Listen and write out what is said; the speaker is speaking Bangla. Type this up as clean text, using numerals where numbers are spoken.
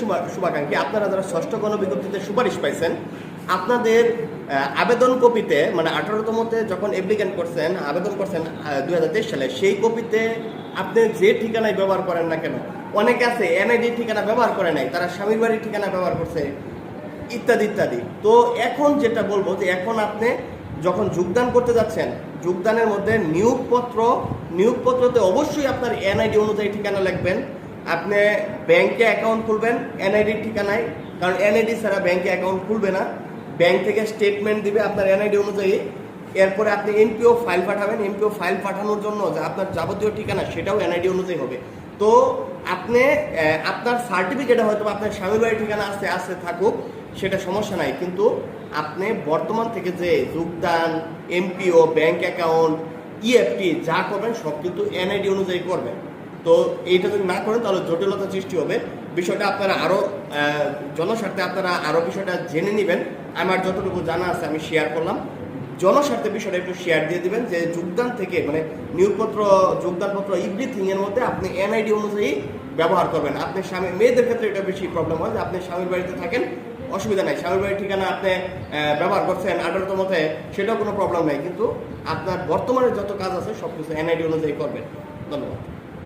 শুভাকাঙ্ক্ষী, আপনারা যারা ষষ্ঠ গণবিজ্ঞপ্তিতে সুপারিশ পাইছেন, আপনাদের আবেদন কপিতে মানে 18তমতে যখন অ্যাপ্লিকেন্ট করছেন, আবেদন করছেন 2023 সালে, সেই কপিতে আপনি যে ঠিকানায় ব্যবহার করেন না কেন, অনেকে আছে এনআইডি ঠিকানা ব্যবহার করে নাই, তারা স্বামীর বাড়ির ঠিকানা ব্যবহার করছে, ইত্যাদি ইত্যাদি। তো এখন যেটা বলবো যে এখন আপনি যখন যোগদান করতে যাচ্ছেন, যোগদানের মধ্যে নিয়োগপত্রতে অবশ্যই আপনার এনআইডি অনুযায়ী ঠিকানা লিখবেন। আপনি ব্যাংকে অ্যাকাউন্ট খুলবেন এনআইডির ঠিকানায়, কারণ এনআইডি ছাড়া ব্যাংকে অ্যাকাউন্ট খুলবে না। ব্যাংক থেকে স্টেটমেন্ট দিবে আপনার এনআইডি অনুযায়ী। এরপরে আপনি এনপিও ফাইল পাঠাবেন, এনপিও ফাইল পাঠানোর জন্য যে আপনার যাবতীয় ঠিকানা সেটাও এনআইডি অনুযায়ী হবে। তো আপনি আপনার সার্টিফিকেটে হয়তো আপনার স্বামীর বাড়ির ঠিকানা আছে থাকুক, সেটা সমস্যা নাই, কিন্তু আপনি বর্তমান থেকে যে যোগদান, এমপিও, ব্যাংক অ্যাকাউন্ট, ইএফটি যা করবেন সব কিন্তু এনআইডি অনুযায়ী করবেন। তো এইটা যদি না করেন তাহলে জটিলতা সৃষ্টি হবে। বিষয়টা আপনারা আরও জনস্বার্থে আপনারা আরও বিষয়টা জেনে নেবেন। আমার যতটুকু জানা আছে আমি শেয়ার করলাম। জনস্বার্থে বিষয়টা একটু শেয়ার দিয়ে দিবেন যে যোগদান থেকে মানে নিয়োগপত্র, যোগদানপত্র এভরিথিং এর মধ্যে আপনি এনআইডি অনুযায়ী ব্যবহার করবেন। আপনি স্বামী, মেয়েদের ক্ষেত্রে এটা বেশি প্রবলেম হয় যে আপনি স্বামীর বাড়িতে থাকেন, অসুবিধা নাই, স্বামীর বাড়ির ঠিকানা আপনি ব্যবহার করছেন 18তমতে, সেটাও কোনো প্রবলেম নাই, কিন্তু আপনার বর্তমানে যত কাজ আছে সব কিছু এনআইডি অনুযায়ী করবেন। ধন্যবাদ।